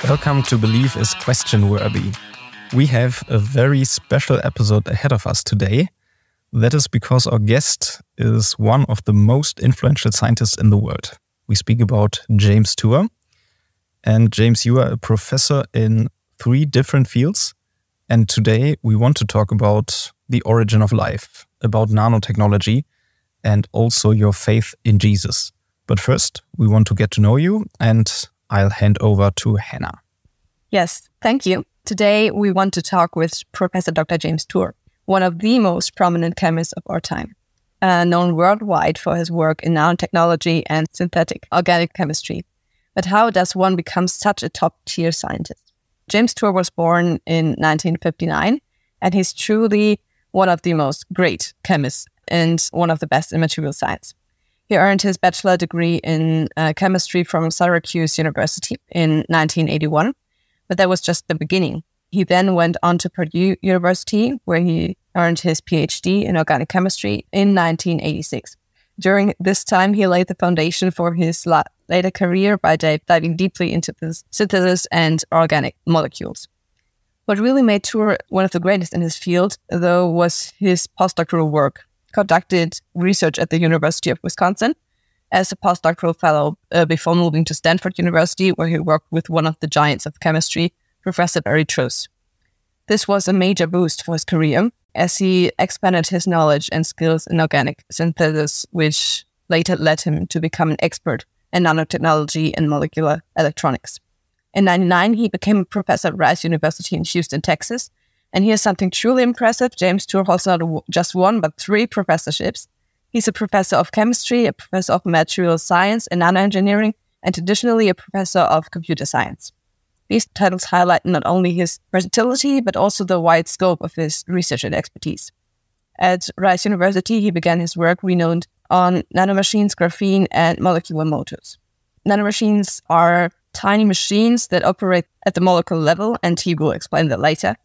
Welcome to Believe is Question Worthy. We have a very special episode ahead of us today. That is because our guest is one of the most influential scientists in the world. We speak about James Tour. And James, you are a professor in 3 different fields. And today we want to talk about the origin of life, about nanotechnology, and also your faith in Jesus. But first, we want to get to know you, and I'll hand over to Hanna. Yes, thank you. Today we want to talk with Professor Dr. James Tour, one of the most prominent chemists of our time, known worldwide for his work in nanotechnology and synthetic organic chemistry. But how does one become such a top-tier scientist? James Tour was born in 1959, and he's truly one of the most great chemists and one of the best in material science. He earned his bachelor degree in chemistry from Syracuse University in 1981, but that was just the beginning. He then went on to Purdue University, where he earned his PhD in organic chemistry in 1986. During this time, he laid the foundation for his later career by diving deeply into the synthesis and organic molecules. What really made Tour one of the greatest in his field, though, was his postdoctoral work. Conducted research at the University of Wisconsin as a postdoctoral fellow before moving to Stanford University, where he worked with one of the giants of chemistry, Professor Barry Truss. This was a major boost for his career, as he expanded his knowledge and skills in organic synthesis, which later led him to become an expert in nanotechnology and molecular electronics. In 1999, he became a professor at Rice University in Houston, Texas. And here's something truly impressive. James Tour holds not just 1, but 3 professorships. He's a professor of chemistry, a professor of material science and nanoengineering, and additionally a professor of computer science. These titles highlight not only his versatility, but also the wide scope of his research and expertise. At Rice University, he began his work renowned on nanomachines, graphene, and molecular motors. Nanomachines are tiny machines that operate at the molecular level, and he will explain that later.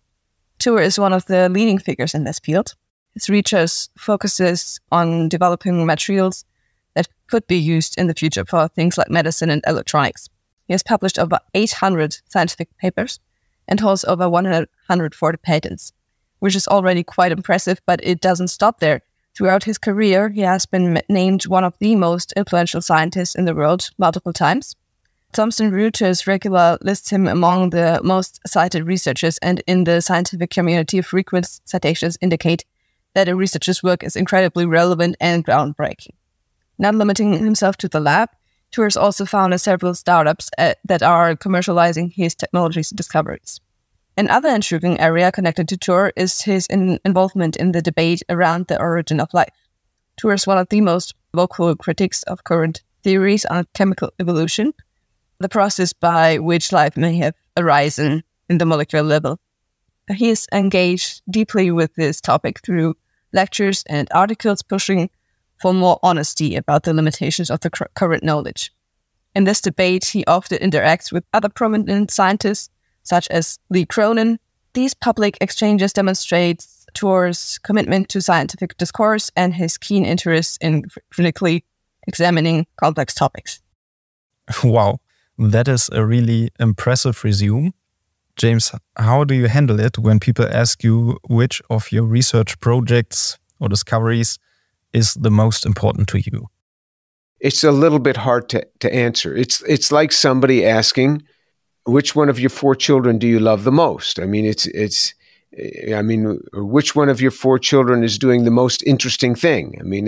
Tour is one of the leading figures in this field. His research focuses on developing materials that could be used in the future for things like medicine and electronics. He has published over 800 scientific papers and holds over 140 patents, which is already quite impressive, but it doesn't stop there. Throughout his career, he has been named one of the most influential scientists in the world multiple times. Thomson Reuters regularly lists him among the most cited researchers, and in the scientific community, frequent citations indicate that a researcher's work is incredibly relevant and groundbreaking. Not limiting himself to the lab, Tour has also founded several startups that are commercializing his technologies and discoveries. Another intriguing area connected to Tour is his involvement in the debate around the origin of life. Tour is one of the most vocal critics of current theories on chemical evolution, the process by which life may have arisen in the molecular level. He is engaged deeply with this topic through lectures and articles pushing for more honesty about the limitations of the current knowledge. In this debate, he often interacts with other prominent scientists, such as Lee Cronin. These public exchanges demonstrate Tour's commitment to scientific discourse and his keen interest in critically examining complex topics. Wow. That is a really impressive resume. James, how do you handle it when people ask you which of your research projects or discoveries is the most important to you? It's a little bit hard to answer. It's like somebody asking, which one of your 4 children do you love the most? I mean, which one of your 4 children is doing the most interesting thing? I mean,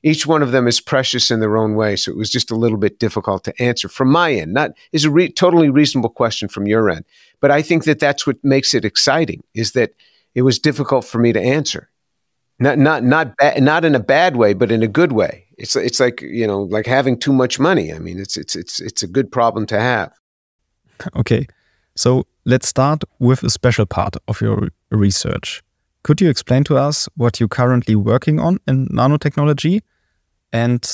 each one of them is precious in their own way. So it was just a little bit difficult to answer from my end. Is a totally reasonable question from your end. But I think that's what makes it exciting, is that it was difficult for me to answer. Not in a bad way, but in a good way. It's like, like having too much money. I mean, it's a good problem to have. Okay. So let's start with a special part of your research. Could you explain to us what you're currently working on in nanotechnology? And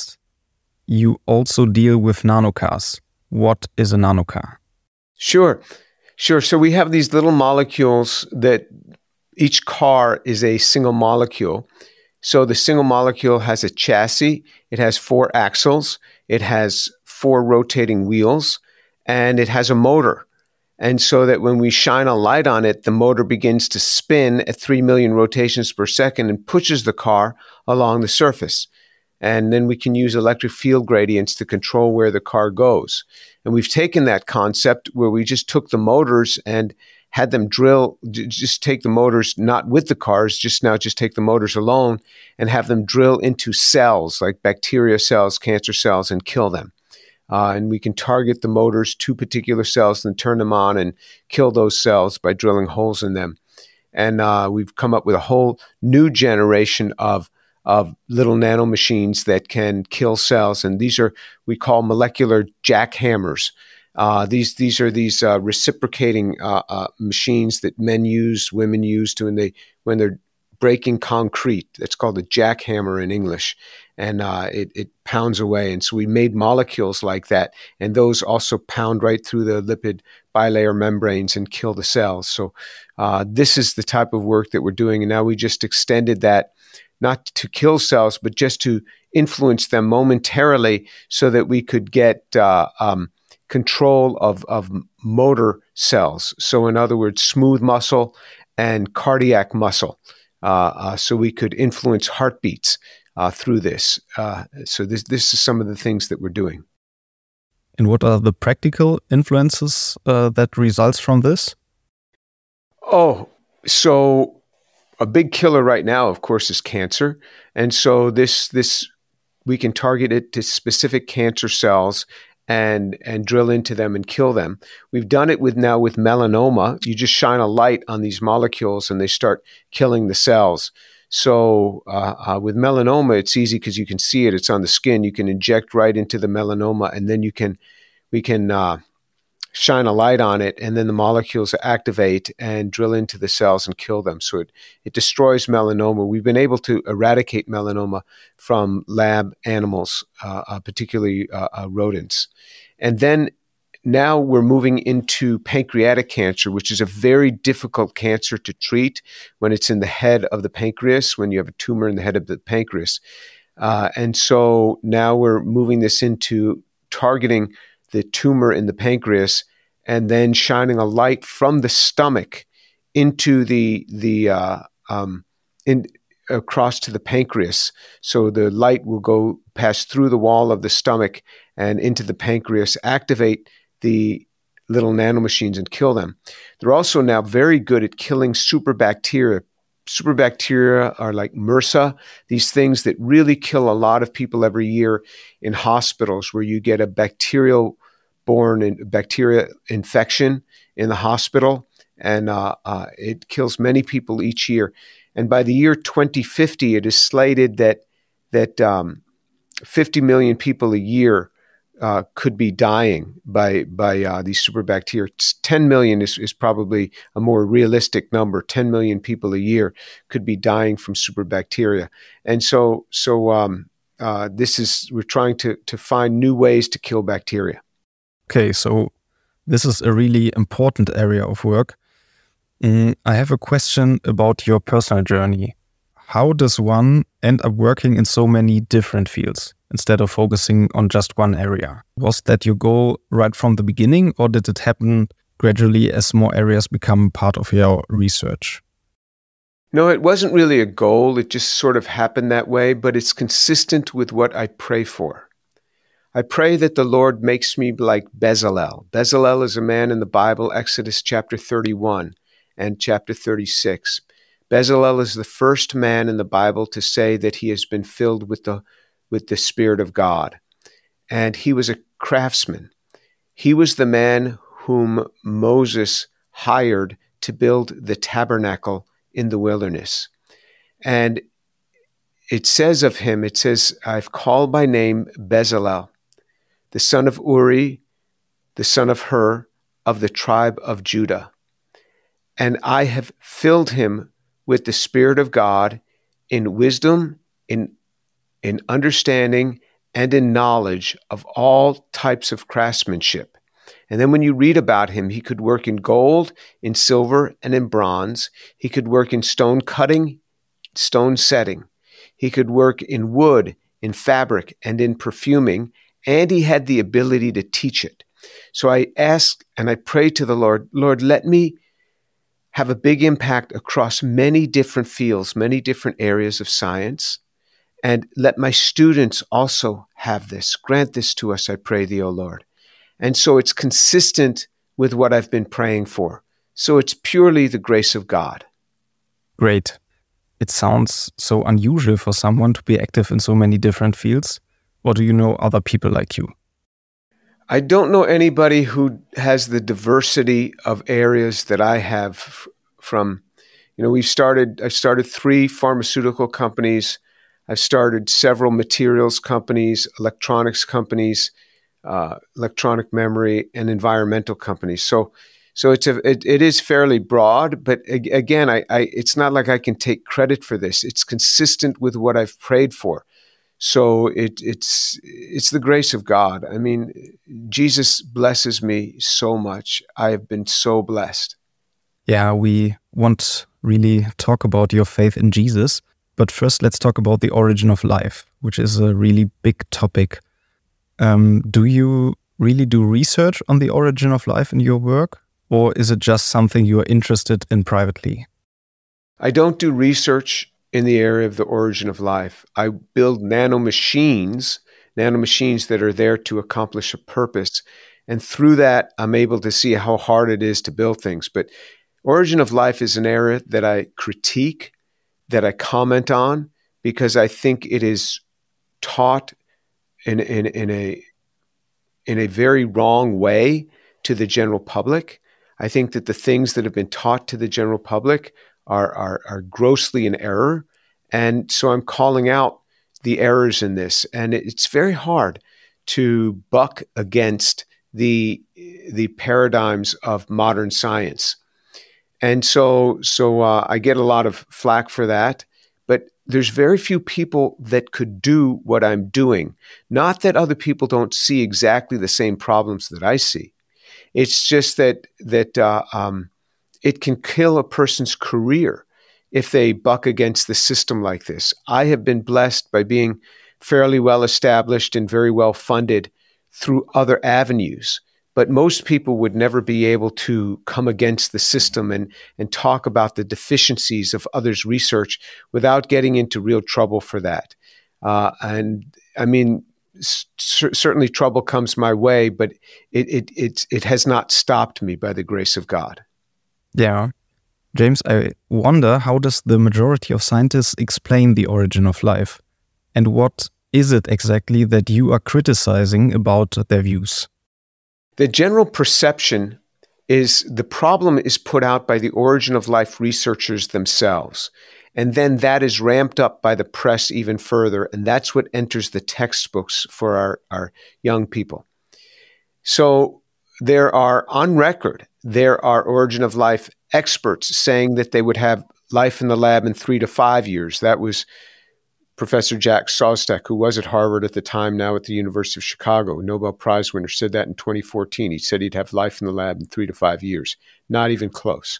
you also deal with nanocars. What is a nanocar? Sure. So we have these little molecules that each car is a single molecule. So the single molecule has a chassis. It has 4 axles. It has 4 rotating wheels. and it has a motor. And so that when we shine a light on it, the motor begins to spin at 3 million rotations per second and pushes the car along the surface. And then we can use electric field gradients to control where the car goes. And we've taken that concept where we just took the motors and had them drill, just take the motors, not with the cars, just take the motors alone and have them drill into cells like bacteria cells, cancer cells, and kill them. And we can target the motors to particular cells and turn them on and kill those cells by drilling holes in them. And we've come up with a whole new generation of little nano machines that can kill cells. And these are, we call molecular jackhammers. These are reciprocating machines that men use, women use when they're breaking concrete. That's called a jackhammer in English. And it pounds away. And so we made molecules like that. And those also pound right through the lipid bilayer membranes and kill the cells. So this is the type of work that we're doing. And now we just extended that, not to kill cells, but just to influence them momentarily so that we could get control of motor cells. So in other words, smooth muscle and cardiac muscle. So we could influence heartbeats through this. So this is some of the things that we're doing. And what are the practical influences that results from this? Oh, so a big killer right now, of course, is cancer. And so this we can target it to specific cancer cells and drill into them and kill them. We've done it with melanoma. You just shine a light on these molecules and they start killing the cells. So with melanoma, it's easy because you can see it. It's on the skin. You can inject right into the melanoma, and then we can shine a light on it, and then the molecules activate and drill into the cells and kill them. So it destroys melanoma. We've been able to eradicate melanoma from lab animals, particularly rodents. And then now we're moving into pancreatic cancer, which is a very difficult cancer to treat when it's in the head of the pancreas, when you have a tumor in the head of the pancreas. And so now we're moving this into targeting the tumor in the pancreas and then shining a light from the stomach into across to the pancreas. So the light will pass through the wall of the stomach and into the pancreas, activate the little nanomachines and kill them. They're also now very good at killing superbacteria. Superbacteria are like MRSA, these things that really kill a lot of people every year in hospitals, where you get a bacteria infection in the hospital, and it kills many people each year. And by the year 2050, it is slated that 50 million people a year could be dying by these superbacteria. 10 million is probably a more realistic number. 10 million people a year could be dying from superbacteria. And so we're trying to find new ways to kill bacteria. Okay, so this is a really important area of work. I have a question about your personal journey. How does one end up working in so many different fields instead of focusing on just one area? Was that your goal right from the beginning, or did it happen gradually as more areas become part of your research? No, it wasn't really a goal. It just sort of happened that way, but it's consistent with what I pray for. I pray that the Lord makes me like Bezalel. Bezalel is a man in the Bible, Exodus chapter 31 and chapter 36. Bezalel is the first man in the Bible to say that he has been filled with the Spirit of God. And he was a craftsman. He was the man whom Moses hired to build the tabernacle in the wilderness. And it says of him, I've called by name Bezalel, the son of Uri, the son of Hur, of the tribe of Judah. And I have filled him with the Spirit of God in wisdom, in understanding, and in knowledge of all types of craftsmanship. And then when you read about him, he could work in gold, in silver, and in bronze. He could work in stone cutting, stone setting. He could work in wood, in fabric, and in perfuming. And he had the ability to teach it. So I ask and I pray to the Lord, Lord, let me have a big impact across many different fields, many different areas of science. And let my students also have this. Grant this to us, I pray thee, O Lord. And so it's consistent with what I've been praying for. So it's purely the grace of God. Great. It sounds so unusual for someone to be active in so many different fields. Or do you know other people like you? I don't know anybody who has the diversity of areas that I have from, I've started 3 pharmaceutical companies. I've started several materials companies, electronics companies, electronic memory, and environmental companies. So it is fairly broad, but again, it's not like I can take credit for this. It's consistent with what I've prayed for. So it's the grace of God. I mean, Jesus blesses me so much. I have been so blessed. Yeah, we want really talk about your faith in Jesus. But first, let's talk about the origin of life, which is a really big topic. Do you really do research on the origin of life in your work? Or is it just something you are interested in privately? I don't do research in the area of the origin of life. I build nanomachines that are there to accomplish a purpose. And through that, I'm able to see how hard it is to build things. But origin of life is an area that I critique, that I comment on, because I think it is taught in a very wrong way to the general public. I think that the things that have been taught to the general public are grossly in error. And so I'm calling out the errors in this. And it's very hard to buck against the paradigms of modern science. And so I get a lot of flack for that. But there's very few people that could do what I'm doing. Not that other people don't see exactly the same problems that I see. It's just that it can kill a person's career if they buck against the system like this. I have been blessed by being fairly well established and very well funded through other avenues. But most people would never be able to come against the system and talk about the deficiencies of others' research without getting into real trouble for that. And I mean, certainly trouble comes my way, but it has not stopped me by the grace of God. Yeah. James, I wonder, how does the majority of scientists explain the origin of life? And what is it exactly that you are criticizing about their views? The general perception is the problem is put out by the origin of life researchers themselves. And then that is ramped up by the press even further. And that's what enters the textbooks for our young people. So there are, on record, there are origin of life experts saying that they would have life in the lab in 3 to 5 years. That was Professor Jack Szostak, who was at Harvard at the time, now at the University of Chicago, a Nobel Prize winner, said that in 2014. He said he'd have life in the lab in 3 to 5 years. Not even close.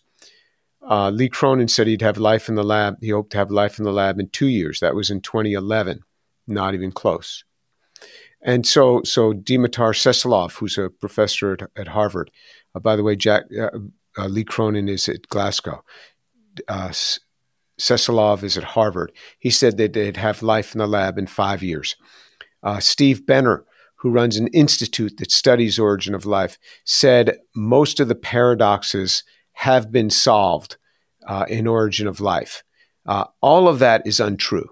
Lee Cronin said he'd have life in the lab. He hoped to have life in the lab in 2 years. That was in 2011. Not even close. And so Dimitar Seselov, who's a professor at Harvard, by the way, Lee Cronin is at Glasgow. Seselov is at Harvard. He said that they'd have life in the lab in 5 years. Steve Benner, who runs an institute that studies origin of life, said most of the paradoxes have been solved in origin of life. All of that is untrue.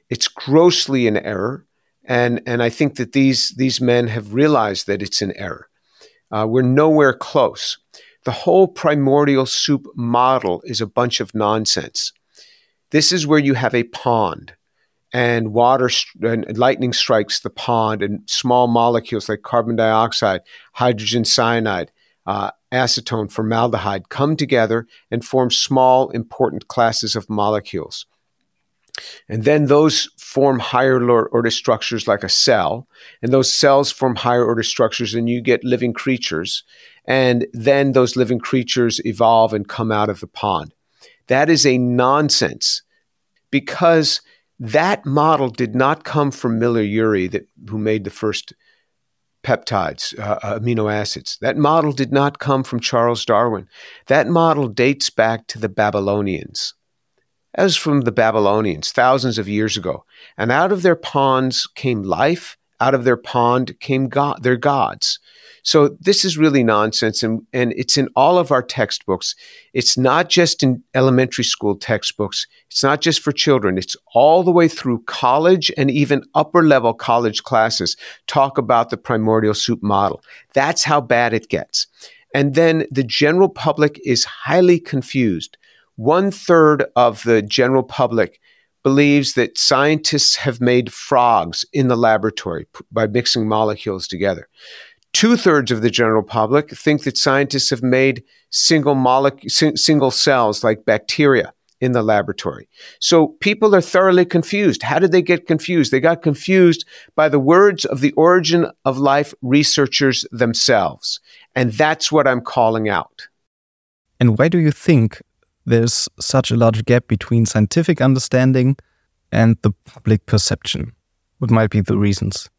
It's grossly in error, and I think that these men have realized that it's an error. We're nowhere close. The whole primordial soup model is a bunch of nonsense. This is where you have a pond, and water and lightning strikes the pond, and small molecules like carbon dioxide, hydrogen cyanide, acetone, formaldehyde come together and form small, important classes of molecules. And then those form higher order structures like a cell, and those cells form higher order structures, and you get living creatures. And then those living creatures evolve and come out of the pond. That is a nonsense, because that model did not come from Miller-Urey, who made the first peptides, amino acids. That model did not come from Charles Darwin. That model dates back to the Babylonians. That was from the Babylonians thousands of years ago. And out of their ponds came life. Out of their pond came their gods. So this is really nonsense, and it's in all of our textbooks. It's not just in elementary school textbooks. It's not just for children. It's all the way through college, and even upper-level college classes talk about the primordial soup model. That's how bad it gets. And then the general public is highly confused. 1/3 of the general public believes that scientists have made frogs in the laboratory by mixing molecules together. 2/3 of the general public think that scientists have made single cells like bacteria in the laboratory. So people are thoroughly confused. How did they get confused? They got confused by the words of the origin of life researchers themselves. And that's what I'm calling out. And why do you think there's such a large gap between scientific understanding and the public perception? What might be the reasons?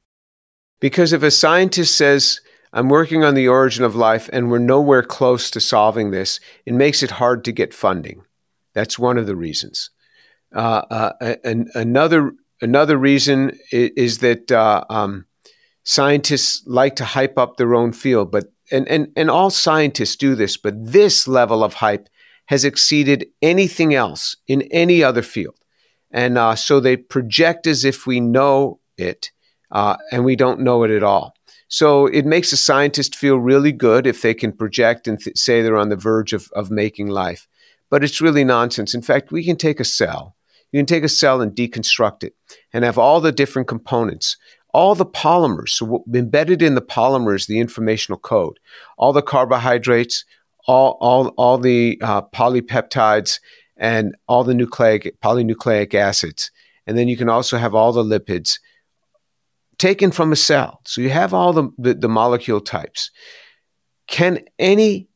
Because if a scientist says, I'm working on the origin of life and we're nowhere close to solving this, it makes it hard to get funding. That's one of the reasons. Another reason is that scientists like to hype up their own field, and all scientists do this, but this level of hype has exceeded anything else in any other field. And so they project as if we know it, and we don't know it at all. So it makes a scientist feel really good if they can project and say they're on the verge of making life. But it's really nonsense. In fact, we can take a cell. You can take a cell and deconstruct it and have all the different components, all the polymers. So embedded in the polymer is the informational code, all the carbohydrates, all the polypeptides, and all the polynucleic acids. And then you can also have all the lipids taken from a cell. So you have all the molecule types. Can any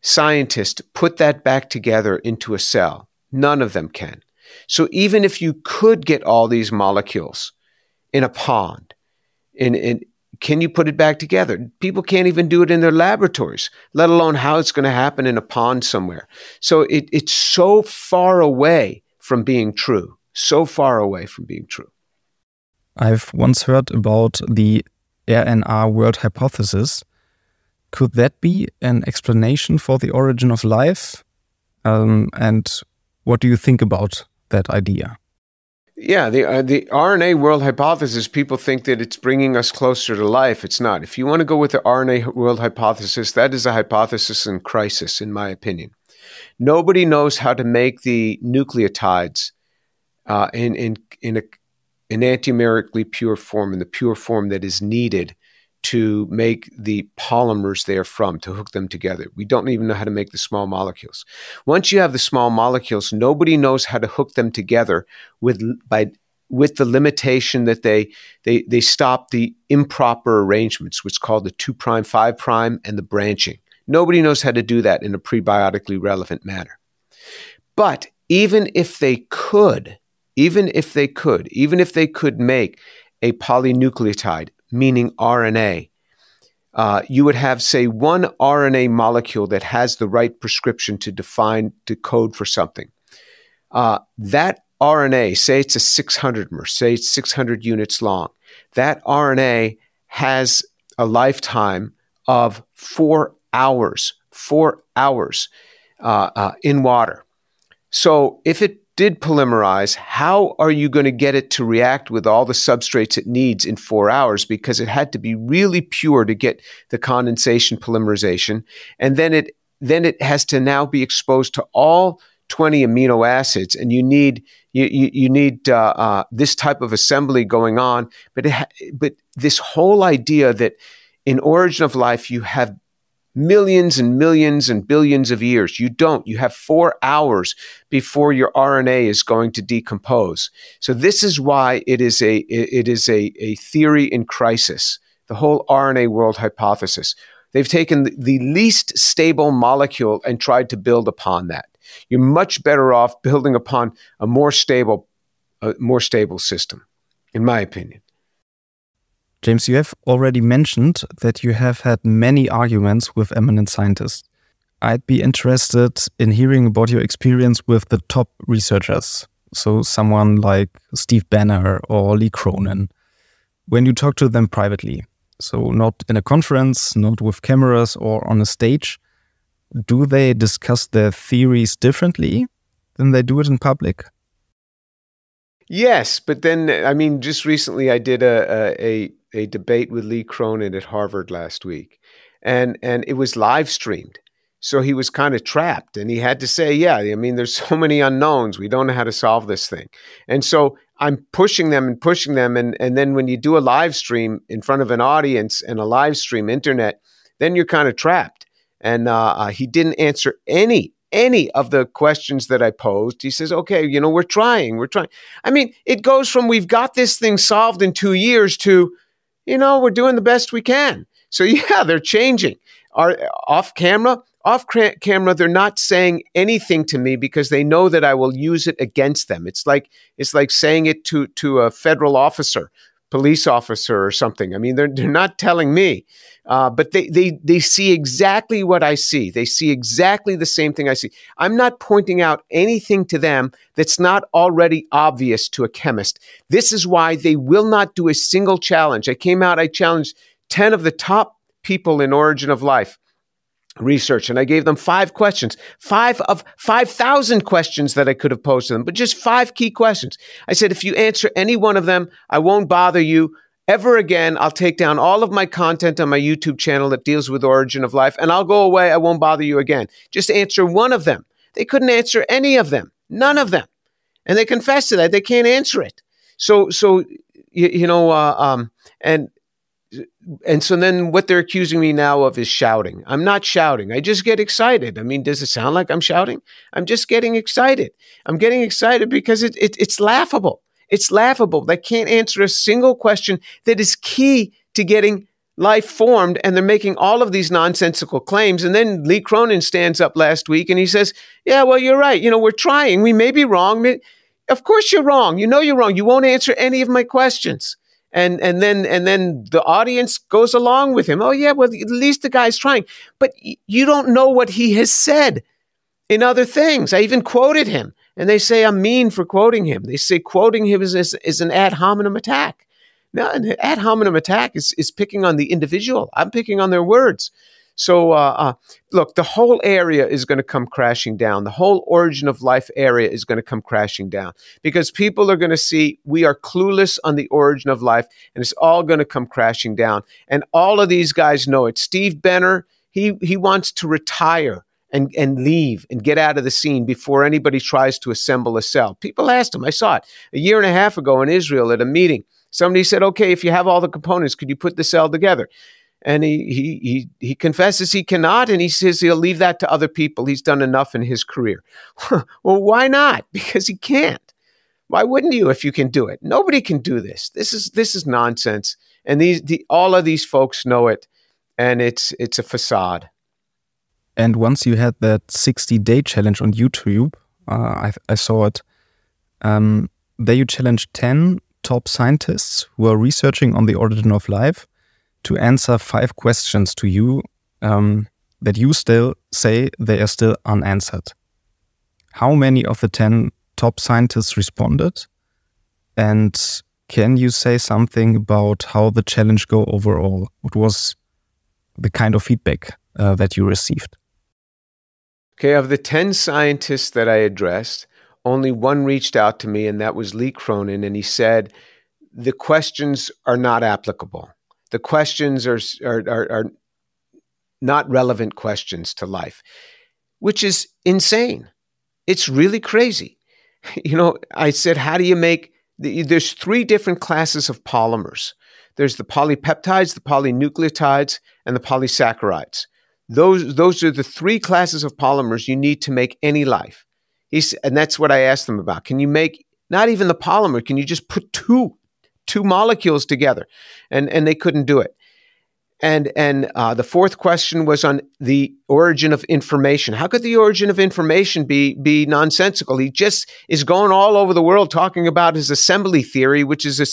scientist put that back together into a cell? None of them can. So even if you could get all these molecules in a pond, can you put it back together? People can't even do it in their laboratories, let alone how it's going to happen in a pond somewhere. So it's so far away from being true, so far away from being true. I've once heard about the RNA world hypothesis. Could that be an explanation for the origin of life? And what do you think about that idea? Yeah, the RNA world hypothesis, people think that it's bringing us closer to life. It's not. If you want to go with the RNA world hypothesis, that is a hypothesis in crisis, in my opinion. Nobody knows how to make the nucleotides in an antimerically pure form, in the pure form that is needed to make the polymers therefrom, to hook them together. We don't even know how to make the small molecules. Once you have the small molecules, nobody knows how to hook them together with the limitation that they stop the improper arrangements, which is called the 2', 5', and the branching. Nobody knows how to do that in a prebiotically relevant manner. But even if they could make a polynucleotide, meaning RNA, you would have, say, one RNA molecule that has the right prescription to code for something. That RNA, say it's a 600-mer, say it's 600 units long. That RNA has a lifetime of 4 hours in water. So if it did polymerize, how are you going to get it to react with all the substrates it needs in 4 hours? Because it had to be really pure to get the condensation polymerization. And then it has to now be exposed to all 20 amino acids, and you need this type of assembly going on. But this whole idea that in origin of life you have millions and millions and billions of years. You don't. You have 4 hours before your RNA is going to decompose. So this is why it is a theory in crisis, the whole RNA world hypothesis. They've taken the least stable molecule and tried to build upon that. You're much better off building upon a more stable system, in my opinion. James, you have already mentioned that you have had many arguments with eminent scientists. I'd be interested in hearing about your experience with the top researchers. So someone like Steve Banner or Lee Cronin. When you talk to them privately, so not in a conference, not with cameras or on a stage, do they discuss their theories differently than they do it in public? Yes, but then, I mean, just recently I did a debate with Lee Cronin at Harvard last week, and it was live streamed. So he was kind of trapped, and he had to say, yeah, I mean, there's so many unknowns. We don't know how to solve this thing. And so I'm pushing them. And then when you do a live stream in front of an audience and a live stream internet, then you're kind of trapped. And he didn't answer any of the questions that I posed. He says, okay, we're trying. I mean, it goes from we've got this thing solved in 2 years to, we're doing the best we can. So yeah, they're changing. Off camera, they're not saying anything to me because they know that I will use it against them. It's like saying it to a federal officer, police officer or something. I mean, they're not telling me, but they see exactly what I see. They see exactly the same thing I see. I'm not pointing out anything to them that's not already obvious to a chemist. This is why they will not do a single challenge. I challenged 10 of the top people in origin of life research, and I gave them 5 questions, 5 of 5,000 questions that I could have posed to them, but just 5 key questions. I said, if you answer any one of them, I won't bother you ever again. I'll take down all of my content on my YouTube channel that deals with origin of life, and I'll go away. I won't bother you again. Just answer one of them. They couldn't answer any of them, none of them. And they confessed to that. They can't answer it. And so then what they're accusing me now of is shouting. I'm not shouting. I just get excited. I mean, does it sound like I'm shouting? I'm just getting excited. I'm getting excited because it's laughable. It's laughable. They can't answer a single question that is key to getting life formed, and they're making all of these nonsensical claims. And then Lee Cronin stands up last week and he says, yeah, well, you're right. We're trying. We may be wrong. Of course you're wrong. You're wrong. You won't answer any of my questions. And then the audience goes along with him. Oh, yeah, well, at least the guy's trying. But you don't know what he has said in other things. I even quoted him, and they say I'm mean for quoting him. They say quoting him is an ad hominem attack. Now, an ad hominem attack is picking on the individual. I'm picking on their words. So, look, the whole area is going to come crashing down. The whole origin of life area is going to come crashing down because people are going to see we are clueless on the origin of life, and it's all going to come crashing down. And all of these guys know it. Steve Banner, he wants to retire and leave and get out of the scene before anybody tries to assemble a cell. People asked him. I saw it a year and a half ago in Israel at a meeting. Somebody said, okay, if you have all the components, could you put the cell together? And he confesses he cannot, and he says he'll leave that to other people. He's done enough in his career. Well, why not? Because he can't. Why wouldn't you if you can do it? Nobody can do this. This is nonsense. And all of these folks know it, and it's a facade. And once you had that 60-day challenge on YouTube, I saw it. There you challenged 10 top scientists who are researching on the origin of life to answer 5 questions to you that you still say they are still unanswered. How many of the 10 top scientists responded? And can you say something about how the challenge go overall? What was the kind of feedback that you received? Okay, of the 10 scientists that I addressed, only one reached out to me, and that was Lee Cronin, and he said, the questions are not applicable. The questions are not relevant questions to life, which is insane. It's really crazy. I said, how do you make, there's 3 different classes of polymers. There's the polypeptides, the polynucleotides, and the polysaccharides. Those are the 3 classes of polymers you need to make any life. And that's what I asked them about. Can you make, not even the polymer, can you just put two molecules together? And they couldn't do it. And the fourth question was on the origin of information. How could the origin of information be nonsensical? He just is going all over the world talking about his assembly theory, which is a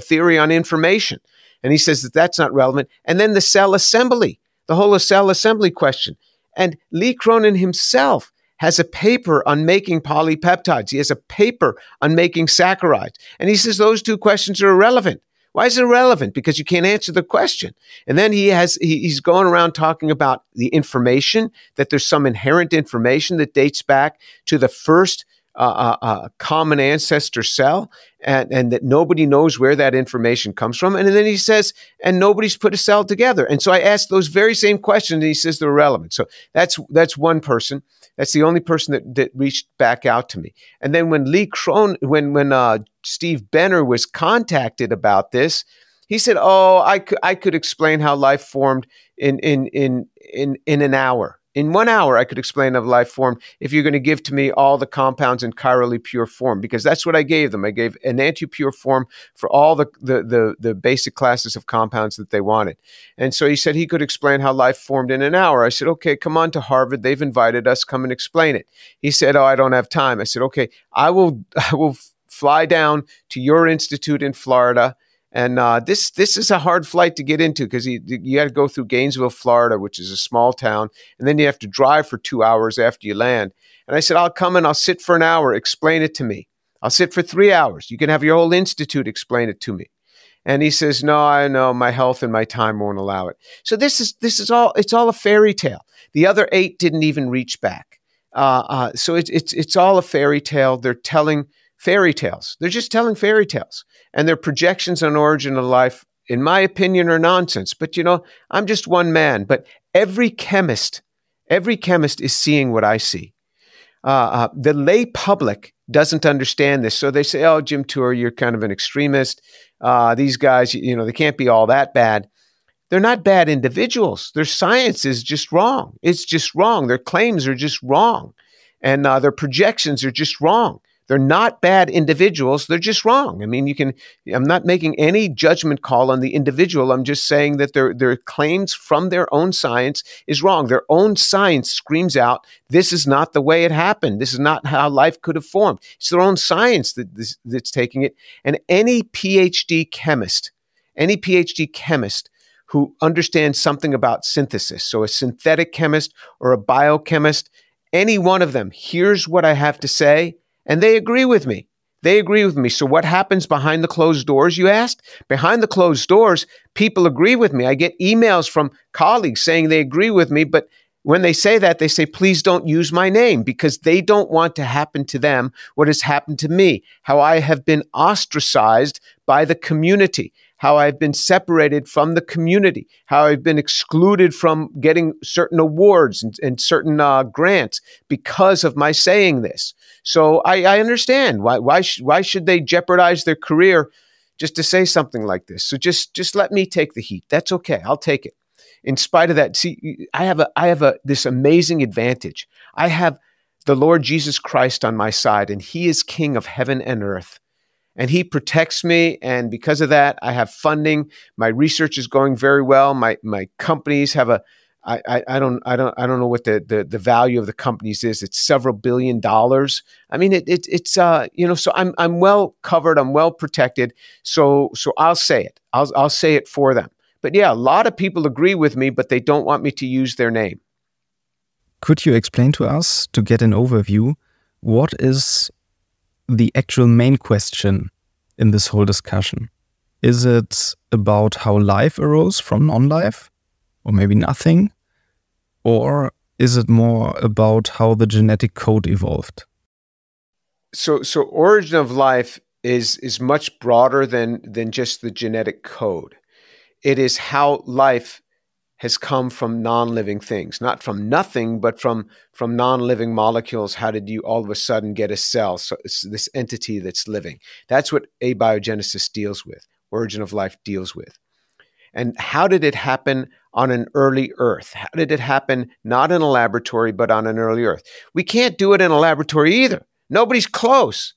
theory on information. And he says that that's not relevant. And then the cell assembly, the whole cell assembly question. And Lee Cronin himself has a paper on making polypeptides. He has a paper on making saccharides. And he says those two questions are irrelevant. Why is it irrelevant? Because you can't answer the question. And then he's going around talking about the information, that there's some inherent information that dates back to the first common ancestor cell, and that nobody knows where that information comes from. And then he says, and nobody's put a cell together. And so I asked those very same questions, and he says they're irrelevant. So that's one person. That's the only person that reached back out to me. And then when when Steve Benner was contacted about this, he said, "Oh, I could explain how life formed in an hour. In 1 hour, I could explain how life formed if you're going to give to me all the compounds in chirally pure form," because that's what I gave them. I gave an anti-pure form for all the basic classes of compounds that they wanted. And so he said he could explain how life formed in an hour. I said, "Okay, come on to Harvard. They've invited us. Come and explain it." He said, "Oh, I don't have time." I said, "Okay, I will fly down to your institute in Florida." And this is a hard flight to get into because you got to go through Gainesville, Florida, which is a small town, and then you have to drive for 2 hours after you land. And I said, "I'll come and I'll sit for an hour, explain it to me. I'll sit for 3 hours. You can have your whole institute explain it to me." And he says, "No, I know my health and my time won't allow it." So this is all a fairy tale. The other 8 didn't even reach back. So it's all a fairy tale. They're telling fairy tales. They're just telling fairy tales. And their projections on origin of life, in my opinion, are nonsense. But, I'm just one man. But every chemist is seeing what I see. The lay public doesn't understand this. So they say, "Oh, Jim Tour, you're kind of an extremist. These guys, they can't be all that bad." They're not bad individuals. Their science is just wrong. It's just wrong. Their claims are just wrong. And their projections are just wrong. They're not bad individuals. They're just wrong. I mean, I'm not making any judgment call on the individual. I'm just saying that their claims from their own science is wrong. Their own science screams out, this is not the way it happened. This is not how life could have formed. It's their own science that's taking it. And any PhD chemist who understands something about synthesis, so a synthetic chemist or a biochemist, any one of them hears what I have to say, and they agree with me. So what happens behind the closed doors, you asked? Behind the closed doors, people agree with me. I get emails from colleagues saying they agree with me, but when they say that, they say, "Please don't use my name," because they don't want to happen to them what has happened to me, how I have been ostracized by the community, how I've been separated from the community, how I've been excluded from getting certain awards and certain grants because of my saying this. So I understand why should they jeopardize their career just to say something like this? So just let me take the heat. That's okay. I'll take it. In spite of that, see, I have this amazing advantage. I have the Lord Jesus Christ on my side, and He is King of heaven and earth. And He protects me, and because of that, I have funding. My research is going very well. My companies have I don't know what the value of the companies is. It's several $1 billion. I mean, it's so I'm well covered. I'm well protected. So I'll say it. I'll say it for them. But yeah, a lot of people agree with me, but they don't want me to use their name. Could you explain to us, to get an overview, what is the actual main question in this whole discussion? Is it about how life arose from non-life, or maybe nothing? Or is it more about how the genetic code evolved? So origin of life is much broader than just the genetic code. It is how life has come from non-living things, not from nothing, but from non-living molecules. How did you all of a sudden get a cell? So it's this entity that's living. That's what abiogenesis deals with, origin of life deals with. And how did it happen on an early Earth? How did it happen not in a laboratory, but on an early Earth? We can't do it in a laboratory either. Nobody's close.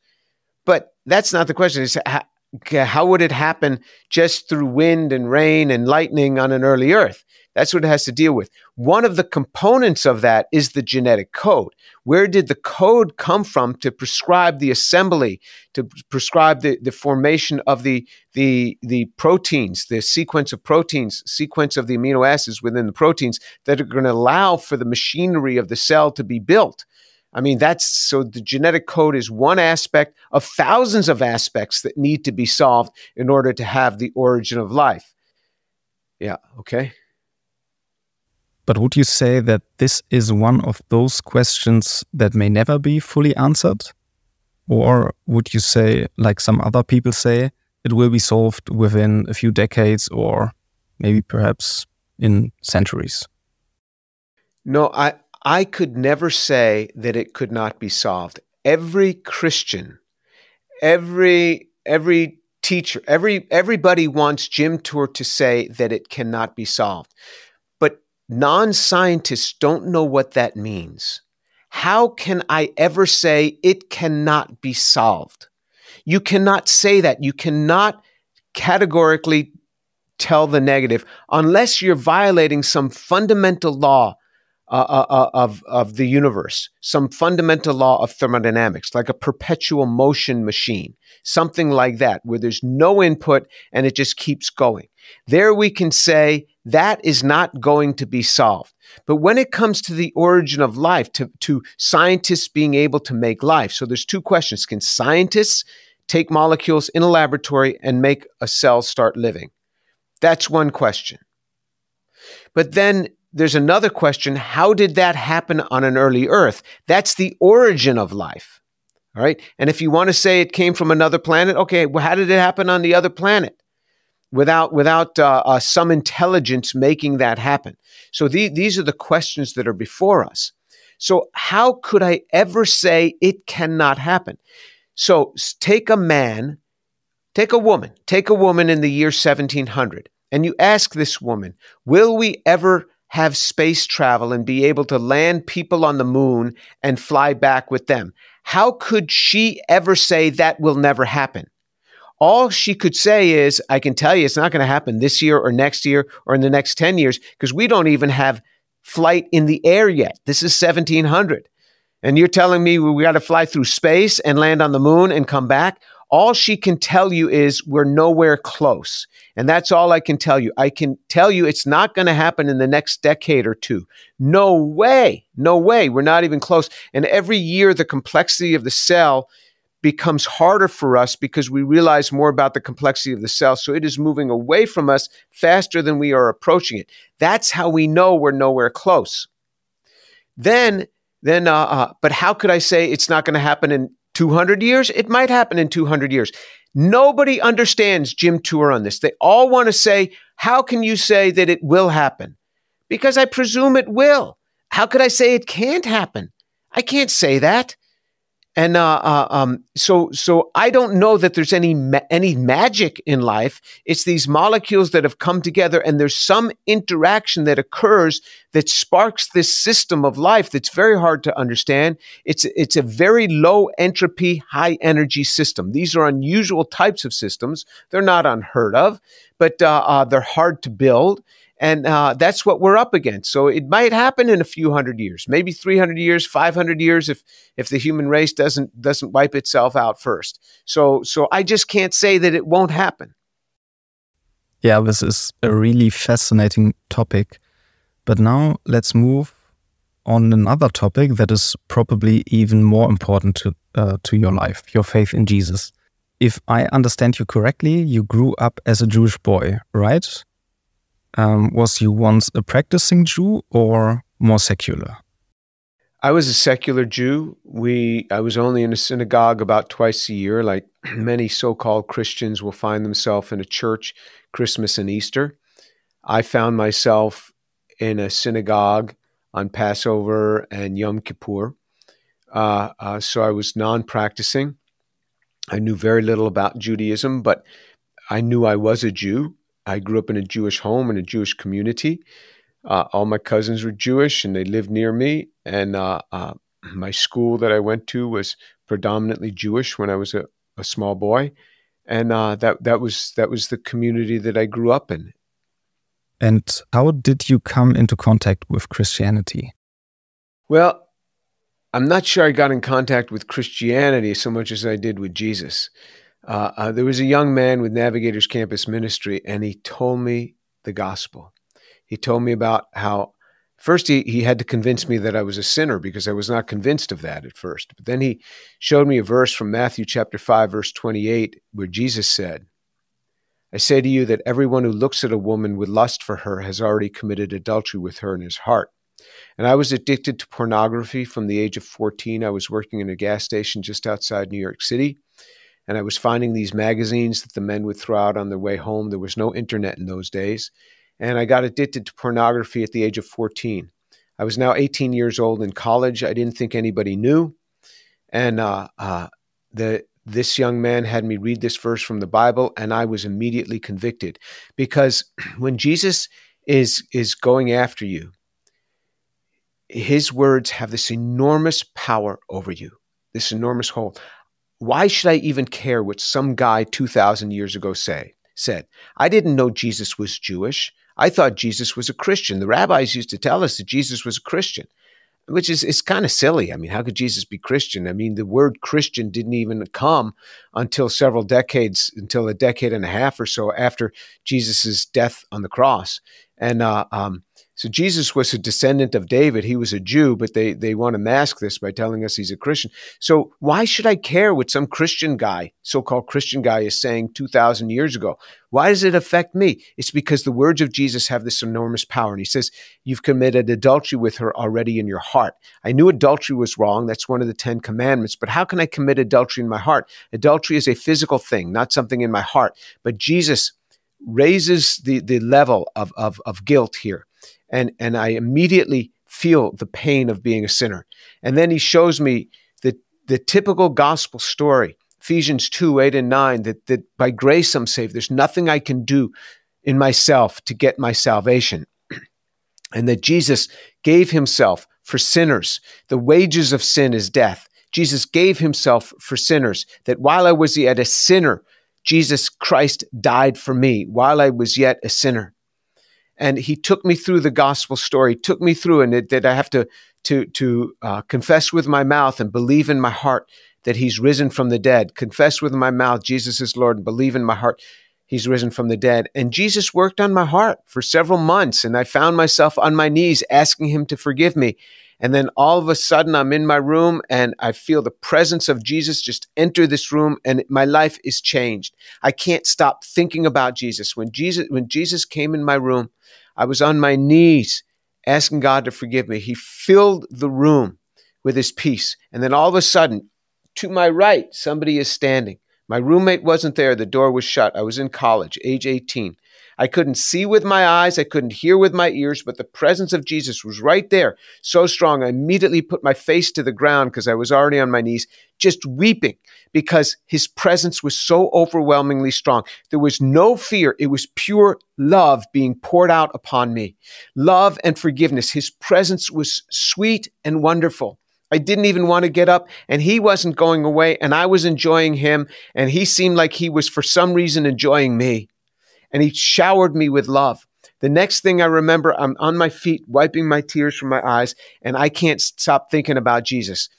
But that's not the question. It's how would it happen just through wind and rain and lightning on an early Earth? That's what it has to deal with. One of the components of that is the genetic code. Where did the code come from to prescribe the assembly, to prescribe the formation of the proteins, the sequence of proteins, sequence of the amino acids within the proteins that are going to allow for the machinery of the cell to be built? I mean, so the genetic code is one aspect of thousands of aspects that need to be solved in order to have the origin of life. Yeah, okay. But would you say that this is one of those questions that may never be fully answered? Or would you say, like some other people say, it will be solved within a few decades or maybe perhaps in centuries? No, I could never say that it could not be solved. Every Christian, every teacher, everybody wants Jim Tour to say that it cannot be solved. But non-scientists don't know what that means. How can I ever say it cannot be solved? You cannot say that. You cannot categorically tell the negative unless you're violating some fundamental law of the universe, some fundamental law of thermodynamics, like a perpetual motion machine, something like that, where there's no input and it just keeps going. There we can say that is not going to be solved. But when it comes to the origin of life, to scientists being able to make life, so there's two questions. Can scientists take molecules in a laboratory and make a cell start living? That's one question. But then there's another question. How did that happen on an early Earth? That's the origin of life. All right. And if you want to say it came from another planet, okay, well, how did it happen on the other planet without some intelligence making that happen? So these are the questions that are before us. So how could I ever say it cannot happen? So take a woman in the year 1700, and you ask this woman, will we ever have space travel and be able to land people on the moon and fly back with them? How could she ever say that will never happen? All she could say is, I can tell you it's not going to happen this year or next year or in the next 10 years because we don't even have flight in the air yet. This is 1700. And you're telling me we got to fly through space and land on the moon and come back? All she can tell you is we're nowhere close. And that's all I can tell you. I can tell you it's not going to happen in the next decade or two. No way. No way. We're not even close. And every year, the complexity of the cell becomes harder for us because we realize more about the complexity of the cell. So it is moving away from us faster than we are approaching it. That's how we know we're nowhere close. But how could I say it's not going to happen in 200 years? It might happen in 200 years. Nobody understands Jim Tour on this. They all want to say, how can you say that it will happen? Because I presume it will. How could I say it can't happen? I can't say that. And so I don't know that there's any magic in life. It's these molecules that have come together, and there's some interaction that occurs that sparks this system of life that's very hard to understand. It's a very low entropy, high energy system. These are unusual types of systems. They're not unheard of, but they're hard to build. And that's what we're up against. So it might happen in a few hundred years, maybe 300 years, 500 years, if the human race doesn't wipe itself out first. So I just can't say that it won't happen. Yeah, this is a really fascinating topic. But now let's move on another topic that is probably even more important to your life, your faith in Jesus. If I understand you correctly, you grew up as a Jewish boy, right? Was you once a practicing Jew or more secular? I was a secular Jew. I was only in a synagogue about twice a year, like many so-called Christians will find themselves in a church Christmas and Easter. I found myself in a synagogue on Passover and Yom Kippur. So I was non-practicing. I knew very little about Judaism, but I knew I was a Jew. I grew up in a Jewish home, in a Jewish community. All my cousins were Jewish and they lived near me. And my school that I went to was predominantly Jewish when I was a small boy. And that was the community that I grew up in. And how did you come into contact with Christianity? Well, I'm not sure I got in contact with Christianity so much as I did with Jesus. There was a young man with Navigators Campus Ministry, and he told me the gospel. He told me about how, first he had to convince me that I was a sinner, because I was not convinced of that at first. But then he showed me a verse from Matthew chapter 5, verse 28, where Jesus said, "I say to you that everyone who looks at a woman with lust for her has already committed adultery with her in his heart." And I was addicted to pornography from the age of 14. I was working in a gas station just outside New York City, and I was finding these magazines that the men would throw out on their way home. There was no internet in those days. And I got addicted to pornography at the age of 14. I was now 18 years old in college. I didn't think anybody knew. And this young man had me read this verse from the Bible, and I was immediately convicted. Because when Jesus is going after you, his words have this enormous power over you, this enormous hold. Why should I even care what some guy 2,000 years ago said? I didn't know Jesus was Jewish. I thought Jesus was a Christian. The rabbis used to tell us that Jesus was a Christian, which is kind of silly. I mean, how could Jesus be Christian? I mean, the word Christian didn't even come until until a decade and a half or so after Jesus' death on the cross. And so Jesus was a descendant of David. He was a Jew, but they want to mask this by telling us he's a Christian. So why should I care what some Christian guy, so-called Christian guy, is saying 2,000 years ago? Why does it affect me? It's because the words of Jesus have this enormous power. And he says, you've committed adultery with her already in your heart. I knew adultery was wrong. That's one of the 10 commandments. But how can I commit adultery in my heart? Adultery is a physical thing, not something in my heart. But Jesus raises the level of guilt here. And I immediately feel the pain of being a sinner. And then he shows me the typical gospel story, Ephesians 2, 8 and 9, that by grace I'm saved. There's nothing I can do in myself to get my salvation. And that Jesus gave himself for sinners. The wages of sin is death. Jesus gave himself for sinners, that while I was yet a sinner, Jesus Christ died for me while I was yet a sinner. And he took me through the gospel story, took me through, and that I have to confess with my mouth and believe in my heart that he's risen from the dead. Confess with my mouth Jesus is Lord, and believe in my heart he's risen from the dead. And Jesus worked on my heart for several months, and I found myself on my knees asking him to forgive me. And then all of a sudden I'm in my room and I feel the presence of Jesus just enter this room, and my life is changed. I can't stop thinking about Jesus. When Jesus came in my room, I was on my knees asking God to forgive me. He filled the room with his peace. And then all of a sudden, to my right, somebody is standing. My roommate wasn't there. The door was shut. I was in college, age 18. I couldn't see with my eyes. I couldn't hear with my ears, but the presence of Jesus was right there, so strong. I immediately put my face to the ground because I was already on my knees, just weeping because his presence was so overwhelmingly strong. There was no fear. It was pure love being poured out upon me. Love and forgiveness. His presence was sweet and wonderful. I didn't even want to get up, and he wasn't going away, and I was enjoying him, and he seemed like he was for some reason enjoying me. And he showered me with love. The next thing I remember, I'm on my feet, wiping my tears from my eyes, and I can't stop thinking about Jesus.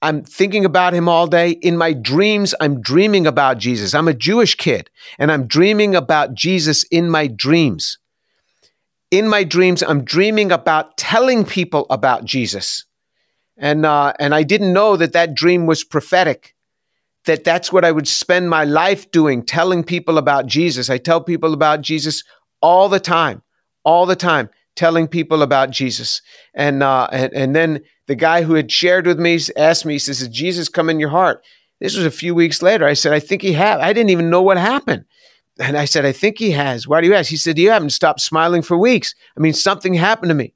I'm thinking about him all day. In my dreams, I'm dreaming about Jesus. I'm a Jewish kid, and I'm dreaming about Jesus in my dreams. In my dreams, I'm dreaming about telling people about Jesus. And I didn't know that dream was prophetic. That's what I would spend my life doing, telling people about Jesus. I tell people about Jesus all the time, telling people about Jesus. And then the guy who had shared with me asked me, he says, "Did Jesus come in your heart?" This was a few weeks later. I said, "I think he has." I didn't even know what happened. And I said, "I think he has." "Why do you ask?" He said, "You haven't stopped smiling for weeks. I mean, something happened to me."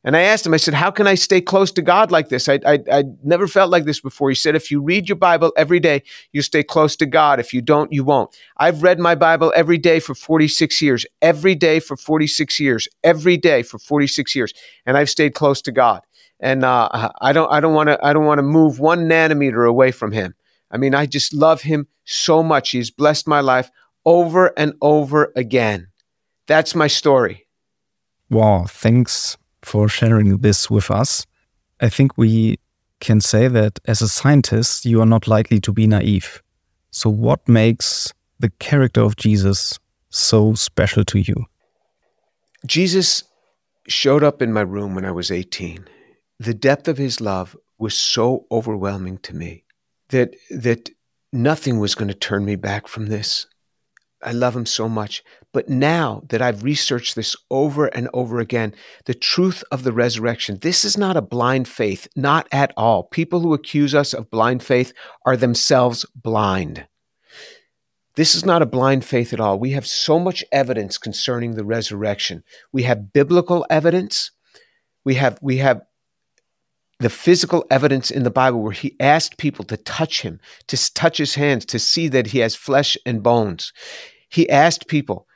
And I asked him, I said, "How can I stay close to God like this? I never felt like this before." He said, "If you read your Bible every day, you stay close to God. If you don't, you won't." I've read my Bible every day for 46 years, every day for 46 years, every day for 46 years. And I've stayed close to God. And I don't want to move 1 nanometer away from him. I mean, I just love him so much. He's blessed my life over and over again. That's my story. Wow, thanks for sharing this with us. I think we can say that as a scientist, you are not likely to be naive. So what makes the character of Jesus so special to you? Jesus showed up in my room when I was 18. The depth of his love was so overwhelming to me that nothing was going to turn me back from this. I love him so much. But now that I've researched this over and over again, the truth of the resurrection, this is not a blind faith, not at all. People who accuse us of blind faith are themselves blind. This is not a blind faith at all. We have so much evidence concerning the resurrection. We have biblical evidence. We have the physical evidence in the Bible where he asked people to touch him, to touch his hands, to see that he has flesh and bones. He asked people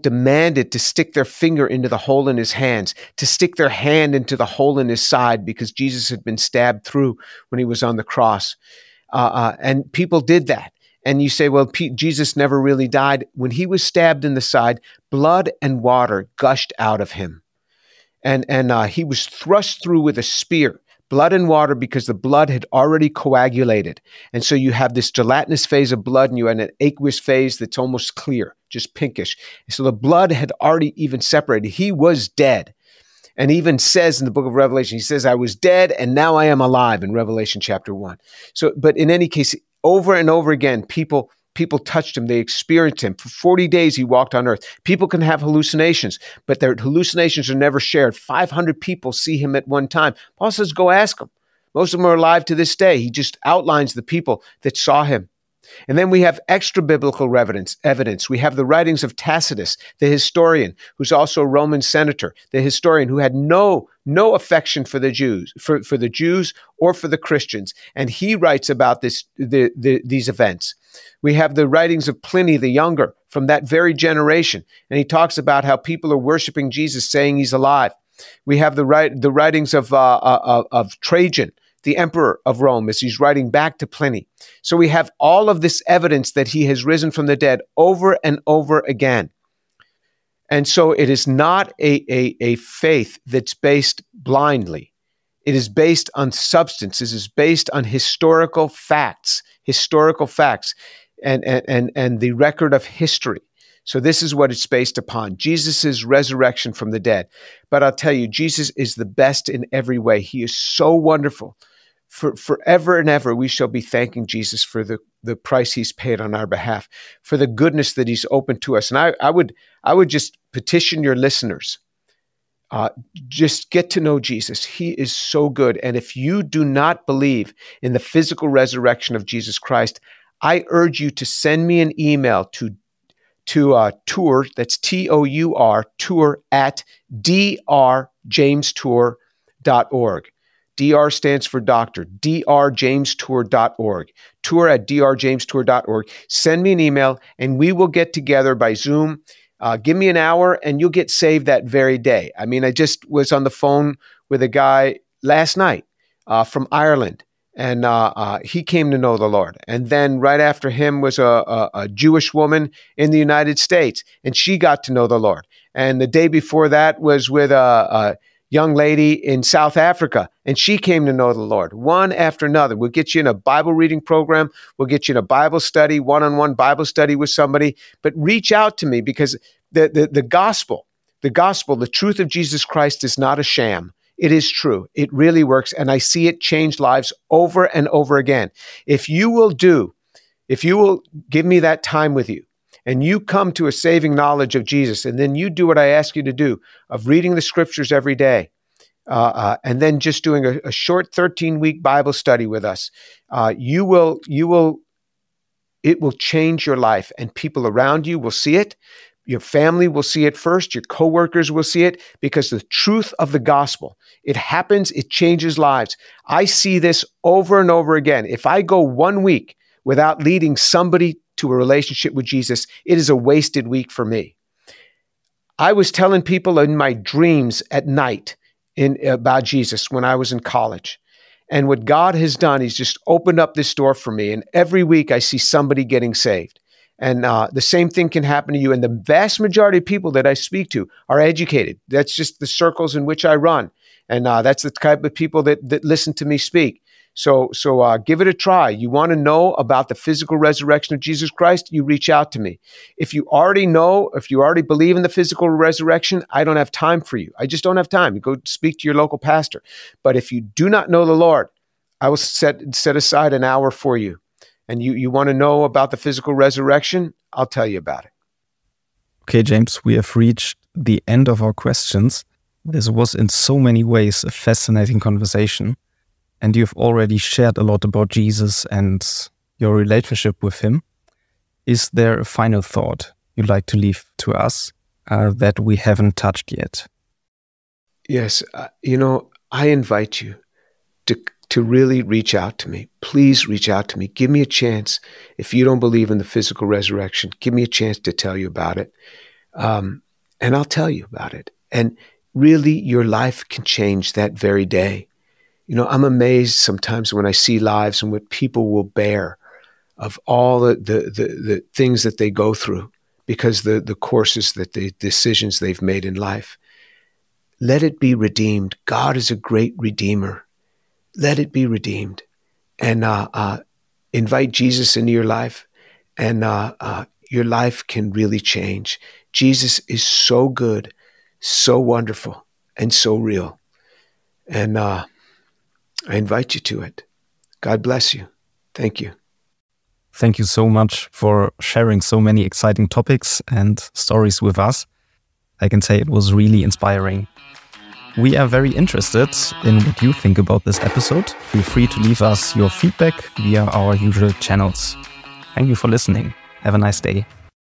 demanded to stick their finger into the hole in his hands, to stick their hand into the hole in his side because Jesus had been stabbed through when he was on the cross. And people did that. And you say, well, Jesus never really died. When he was stabbed in the side, blood and water gushed out of him. And he was thrust through with a spear, blood and water, because the blood had already coagulated. And so you have this gelatinous phase of blood and you have an aqueous phase that's almost clear, just pinkish. So the blood had already even separated. He was dead. And even says in the book of Revelation, he says, I was dead and now I am alive in Revelation chapter 1. So, but in any case, over and over again, people touched him. They experienced him. For 40 days, he walked on earth. People can have hallucinations, but their hallucinations are never shared. 500 people see him at one time. Paul says, go ask them. Most of them are alive to this day. He just outlines the people that saw him. And then we have extra biblical evidence. We have the writings of Tacitus, the historian, who's also a Roman senator, the historian who had no affection for the Jews, for the Jews or for the Christians. And he writes about these events. We have the writings of Pliny the Younger from that very generation. And he talks about how people are worshiping Jesus, saying he's alive. We have the writings of Trajan, the emperor of Rome, as he's writing back to Pliny. So we have all of this evidence that he has risen from the dead over and over again. And so it is not a faith that's based blindly. It is based on substance. It is based on historical facts, and the record of history. So this is what it's based upon, Jesus' resurrection from the dead. But I'll tell you, Jesus is the best in every way. He is so wonderful. For forever and ever, we shall be thanking Jesus for the price he's paid on our behalf, for the goodness that he's opened to us. And I would just petition your listeners, just get to know Jesus. He is so good. And if you do not believe in the physical resurrection of Jesus Christ, I urge you to send me an email to tour, that's TOUR, tour at drjamestour.org. DR stands for doctor, drjamestour.org, tour at drjamestour.org. Send me an email and we will get together by Zoom. Give me an hour and you'll get saved that very day. I mean, I just was on the phone with a guy last night from Ireland, and he came to know the Lord. And then right after him was a Jewish woman in the United States, and she got to know the Lord. And the day before that was with a young lady in South Africa, and she came to know the Lord. One after another. We'll get you in a Bible reading program. We'll get you in a Bible study, one-on-one Bible study with somebody. But reach out to me, because the gospel, the truth of Jesus Christ is not a sham. It is true. It really works. And I see it change lives over and over again. If you will give me that time with you, and you come to a saving knowledge of Jesus, and then you do what I ask you to do, of reading the scriptures every day, and then just doing a short 13-week Bible study with us, it will change your life, and people around you will see it. Your family will see it first. Your coworkers will see it, because the truth of the gospel, it happens, it changes lives. I see this over and over again. If I go 1 week without leading somebody to a relationship with Jesus, it is a wasted week for me. I was telling people in my dreams at night about Jesus when I was in college. And what God has done, he's just opened up this door for me. And every week I see somebody getting saved. And the same thing can happen to you. And the vast majority of people that I speak to are educated. That's just the circles in which I run. And that's the type of people that listen to me speak. So give it a try. You want to know about the physical resurrection of Jesus Christ, you reach out to me. If you already know, if you already believe in the physical resurrection, I don't have time for you. I just don't have time. You go speak to your local pastor. But if you do not know the Lord, I will set aside an hour for you. And you want to know about the physical resurrection, I'll tell you about it. Okay, James, we have reached the end of our questions. This was in so many ways a fascinating conversation. And you've already shared a lot about Jesus and your relationship with him. Is there a final thought you'd like to leave to us that we haven't touched yet? Yes. I invite you to really reach out to me. Please reach out to me. Give me a chance. If you don't believe in the physical resurrection, give me a chance to tell you about it. And I'll tell you about it. And really, your life can change that very day. I'm amazed sometimes when I see lives and what people will bear of all the things that they go through because the courses the decisions they've made in life. Let it be redeemed. God is a great redeemer. Let it be redeemed. And invite Jesus into your life, and your life can really change. Jesus is so good, so wonderful, and so real. And I invite you to it. God bless you. Thank you. Thank you so much for sharing so many exciting topics and stories with us. I can say it was really inspiring. We are very interested in what you think about this episode. Feel free to leave us your feedback via our usual channels. Thank you for listening. Have a nice day.